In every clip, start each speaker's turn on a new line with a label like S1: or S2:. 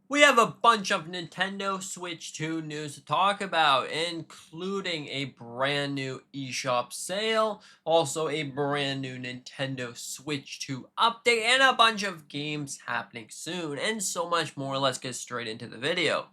S1: We have a bunch of Nintendo Switch 2 news to talk about, including a brand new eShop sale, also a brand new Nintendo Switch 2 update, and a bunch of games happening soon, and so much more. Let's get straight into the video.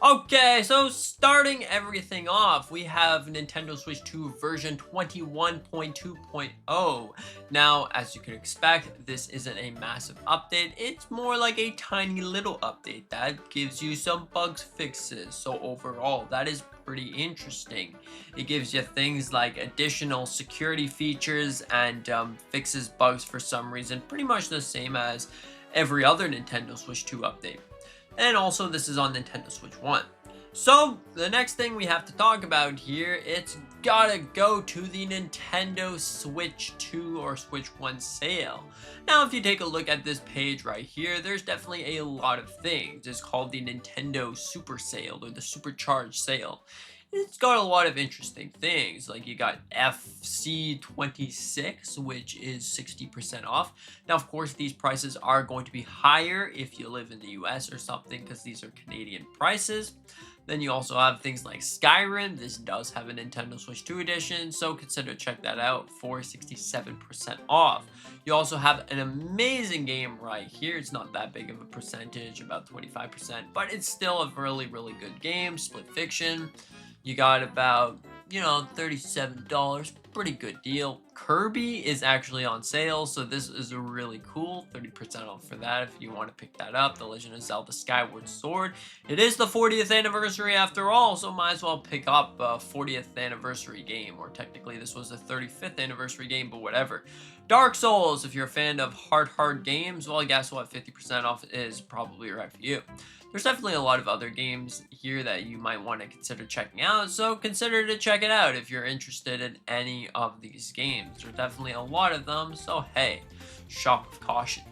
S1: Okay, so starting everything off, we have Nintendo Switch 2 version 21.2.0. Now, as you can expect, this isn't a massive update. It's more like a tiny little update that gives you some bugs fixes. So overall, that is pretty interesting. It gives you things like additional security features and fixes bugs for some reason, pretty much the same as every other Nintendo Switch 2 update. And also, this is on Nintendo Switch 1. So, the next thing we have to talk about here, it's gotta go to the Nintendo Switch 2 or Switch 1 sale. Now, if you take a look at this page right here, there's definitely a lot of things. It's called the Nintendo Super Sale or the Supercharged Sale. It's got a lot of interesting things, like you got FC26, which is 60% off. Now, of course, these prices are going to be higher if you live in the US or something, because these are Canadian prices. Then you also have things like Skyrim. This does have a Nintendo Switch 2 edition, so consider check that out for 67% off. You also have an amazing game right here. It's not that big of a percentage, about 25%, but it's still a really, really good game, Split Fiction. You got about, $37. Pretty good deal. Kirby is actually on sale, so this is a really cool 30% off for that if you want to pick that up. The Legend of Zelda Skyward Sword. It is the 40th anniversary after all, so might as well pick up a 40th anniversary game, or technically this was the 35th anniversary game, but whatever. Dark Souls, if you're a fan of hard games, well, guess what? 50% off is probably right for you. There's definitely a lot of other games here that you might want to consider checking out, so consider to check it out if you're interested in any of these games. There's definitely a lot of them, so hey, shop with caution.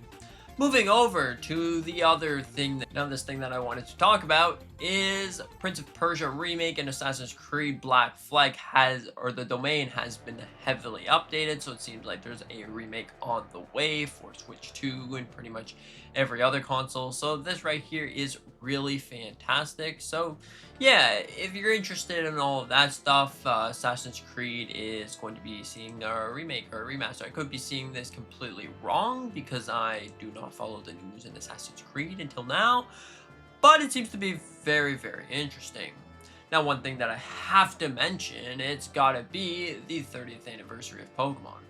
S1: Moving over to the other thing, this thing that I wanted to talk about is Prince of Persia Remake and Assassin's Creed Black Flag the domain has been heavily updated, so it seems like there's a remake on the way for Switch 2 and pretty much every other console. So this right here is really fantastic. So yeah, if you're interested in all of that stuff, Assassin's Creed is going to be seeing a remake or a remaster. I could be seeing this completely wrong because I do not follow the news in Assassin's Creed until now, but it seems to be very, very interesting. Now, one thing that I have to mention, it's gotta be the 30th anniversary of Pokemon.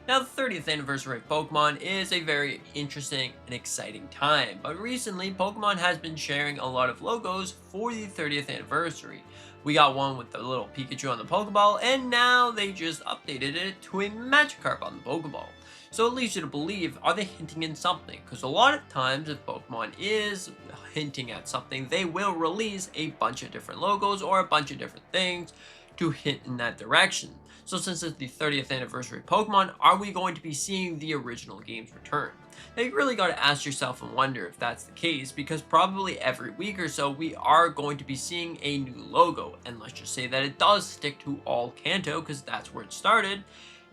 S1: Now, the 30th anniversary of Pokemon is a very interesting and exciting time, but recently Pokemon has been sharing a lot of logos for the 30th anniversary. We got one with the little Pikachu on the Pokeball, and now they just updated it to a Magikarp on the Pokeball. So it leads you to believe, are they hinting in something? Because a lot of times if Pokemon is hinting at something, they will release a bunch of different logos or a bunch of different things to hint in that direction. So since it's the 30th anniversary of Pokemon, are we going to be seeing the original games return? Now you really got to ask yourself and wonder if that's the case, because probably every week or so we are going to be seeing a new logo, and let's just say that it does stick to all Kanto because that's where it started.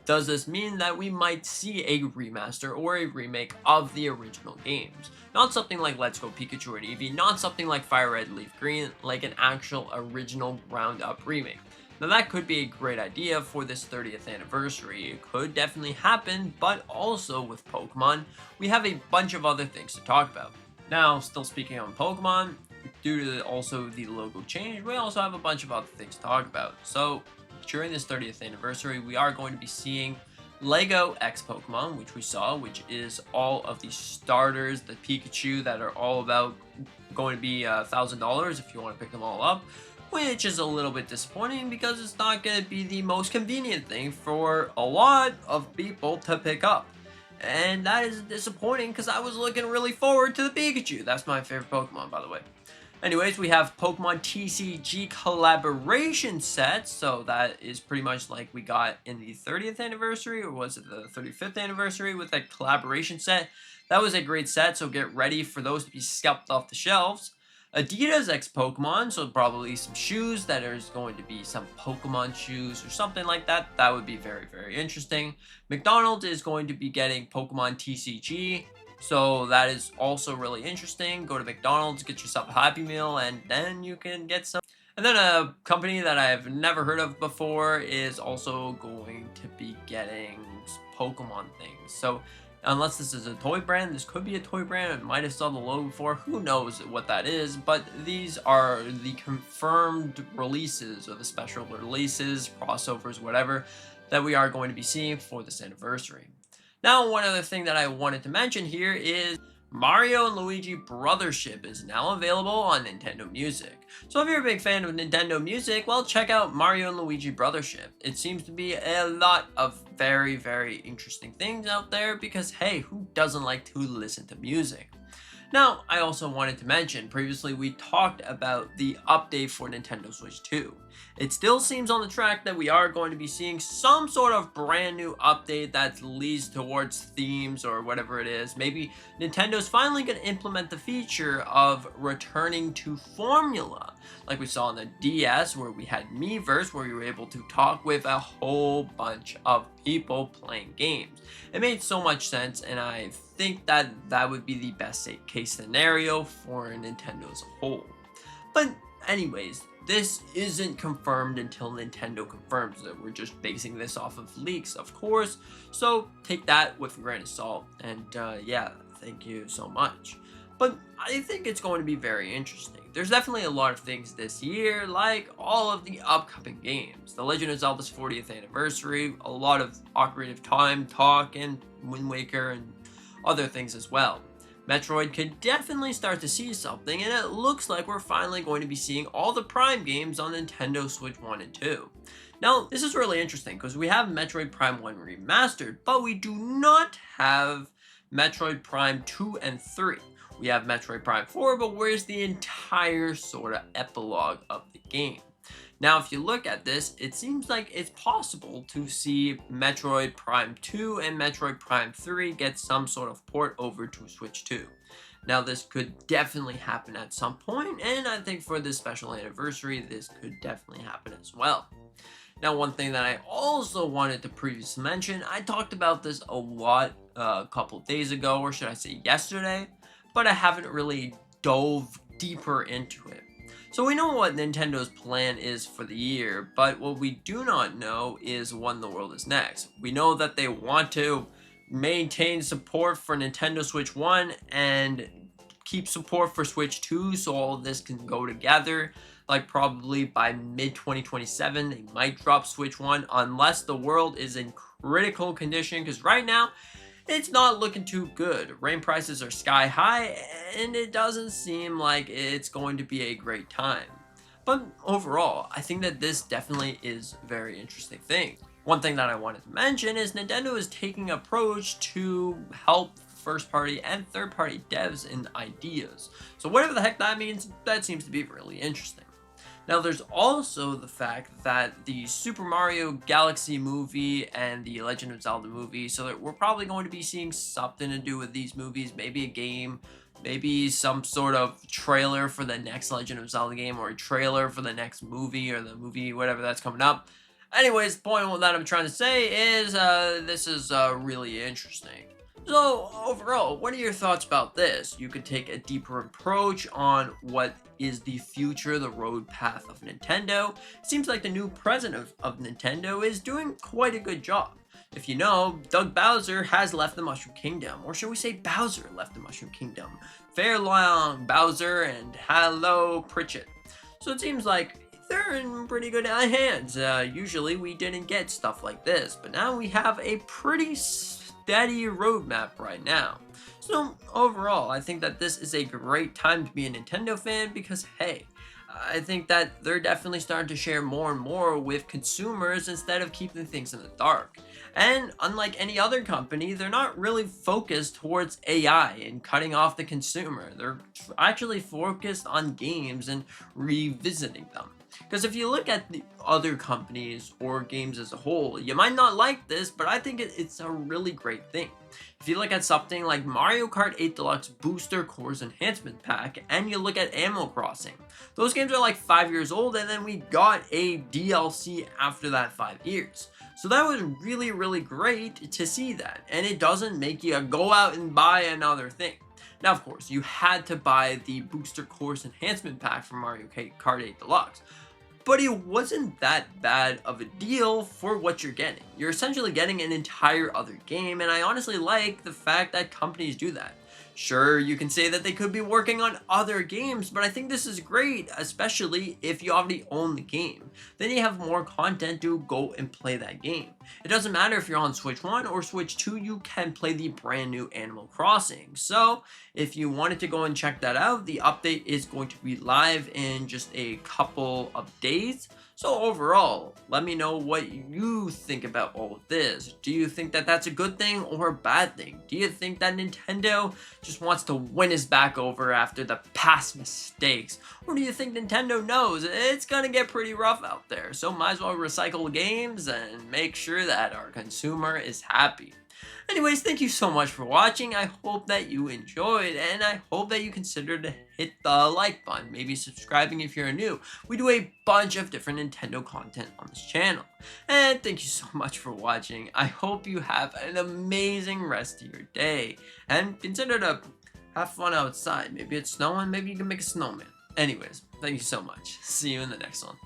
S1: Does this mean that we might see a remaster or a remake of the original games? Not something like Let's Go Pikachu or Eevee, not something like Fire Red Leaf Green, like an actual original ground up remake. Now that could be a great idea for this 30th anniversary. It could definitely happen, but also with Pokemon, we have a bunch of other things to talk about. Now, still speaking on Pokemon, due to also the logo change, we also have a bunch of other things to talk about. So, during this 30th anniversary, we are going to be seeing Lego X Pokemon, which we saw, which is all of the starters, the Pikachu that are all about going to be $1,000 if you want to pick them all up, which is a little bit disappointing because it's not going to be the most convenient thing for a lot of people to pick up. And that is disappointing because I was looking really forward to the Pikachu. That's my favorite Pokemon, by the way. Anyways, we have Pokemon TCG collaboration sets, so that is pretty much like we got in the 30th anniversary, or was it the 35th anniversary with that collaboration set? That was a great set, so get ready for those to be scalped off the shelves. Adidas X Pokemon, so probably some shoes that is going to be some Pokemon shoes or something like that. That would be very, very interesting. McDonald's is going to be getting Pokemon TCG, so that is also really interesting. Go to McDonald's, get yourself a Happy Meal, and then you can get some. And then a company that I've never heard of before is also going to be getting Pokemon things. So unless this is a toy brand, this could be a toy brand. I might have saw the logo before. Who knows what that is? But these are the confirmed releases or the special releases, crossovers, whatever, that we are going to be seeing for this anniversary. Now, one other thing that I wanted to mention here is Mario and Luigi Brothership is now available on Nintendo Music. So if you're a big fan of Nintendo Music, well, check out Mario and Luigi Brothership. It seems to be a lot of very, very interesting things out there because, hey, who doesn't like to listen to music? Now, I also wanted to mention, previously we talked about the update for Nintendo Switch 2. It still seems on the track that we are going to be seeing some sort of brand new update that leads towards themes or whatever it is. Maybe Nintendo's finally going to implement the feature of returning to formula, like we saw on the DS where we had Miiverse, where you were able to talk with a whole bunch of people playing games. It made so much sense, and I think that that would be the best case scenario for Nintendo as a whole. But anyways, this isn't confirmed until Nintendo confirms it. We're just basing this off of leaks, of course, so take that with a grain of salt. And yeah, thank you so much. But I think it's going to be very interesting. There's definitely a lot of things this year, like all of the upcoming games. The Legend of Zelda's 40th anniversary, a lot of Ocarina of Time talk, and Wind Waker, and other things as well. Metroid could definitely start to see something, and it looks like we're finally going to be seeing all the Prime games on Nintendo Switch 1 and 2. Now, this is really interesting because we have Metroid Prime 1 remastered, but we do not have Metroid Prime 2 and 3. We have Metroid Prime 4, but where's the entire sort of epilogue of the game? Now, if you look at this, it seems like it's possible to see Metroid Prime 2 and Metroid Prime 3 get some sort of port over to Switch 2. Now, this could definitely happen at some point, and I think for this special anniversary, this could definitely happen as well. Now, one thing that I also wanted to previously mention, I talked about this a lot a couple days ago, or should I say yesterday, but I haven't really dove deeper into it. So we know what Nintendo's plan is for the year, but what we do not know is when the world is next. We know that they want to maintain support for Nintendo Switch 1 and keep support for Switch 2 so all of this can go together. Like probably by mid-2027, they might drop Switch 1 unless the world is in critical condition, because right now, it's not looking too good. Rain prices are sky high, and it doesn't seem like it's going to be a great time. But overall, I think that this definitely is a very interesting thing. One thing that I wanted to mention is Nintendo is taking an approach to help first-party and third-party devs and ideas. So whatever the heck that means, that seems to be really interesting. Now, there's also the fact that the Super Mario Galaxy movie and the Legend of Zelda movie, so that we're probably going to be seeing something to do with these movies, maybe a game, maybe some sort of trailer for the next Legend of Zelda game, or a trailer for the next movie, or the movie, whatever that's coming up. Anyways, the point that I'm trying to say is this is really interesting. So, overall, what are your thoughts about this? You could take a deeper approach on what is the future, the road path of Nintendo. It seems like the new president of Nintendo is doing quite a good job. If you know, Doug Bowser has left the Mushroom Kingdom, or should we say Bowser left the Mushroom Kingdom. Farewell, Bowser, and hello, Pritchett. So it seems like they're in pretty good hands. Usually we didn't get stuff like this, but now we have a pretty steady roadmap right now. So overall, I think that this is a great time to be a Nintendo fan because, hey, I think that they're definitely starting to share more and more with consumers instead of keeping things in the dark. And unlike any other company, they're not really focused towards AI and cutting off the consumer. They're actually focused on games and revisiting them. Because if you look at the other companies or games as a whole, you might not like this, but I think it's a really great thing. If you look at something like Mario Kart 8 Deluxe Booster Cores Enhancement Pack, and you look at Animal Crossing, those games are like 5 years old, and then we got a DLC after that 5 years. So that was really, really great to see that, and it doesn't make you go out and buy another thing. Now, of course, you had to buy the Booster Course Enhancement Pack for Mario Kart 8 Deluxe, but it wasn't that bad of a deal for what you're getting. You're essentially getting an entire other game, and I honestly like the fact that companies do that. Sure, you can say that they could be working on other games, but I think this is great, especially if you already own the game. Then you have more content to go and play that game. It doesn't matter if you're on Switch 1 or Switch 2, you can play the brand new Animal Crossing. So, if you wanted to go and check that out, the update is going to be live in just a couple of days. So overall, let me know what you think about all of this. Do you think that that's a good thing or a bad thing? Do you think that Nintendo just wants to win us back over after the past mistakes? Or do you think Nintendo knows it's gonna get pretty rough out there? So might as well recycle games and make sure that our consumer is happy. Anyways, thank you so much for watching. I hope that you enjoyed, and I hope that you consider to hit the like button, maybe subscribing if you're new. We do a bunch of different Nintendo content on this channel. And thank you so much for watching. I hope you have an amazing rest of your day, and consider to have fun outside. Maybe it's snowing, maybe you can make a snowman. Anyways, thank you so much. See you in the next one.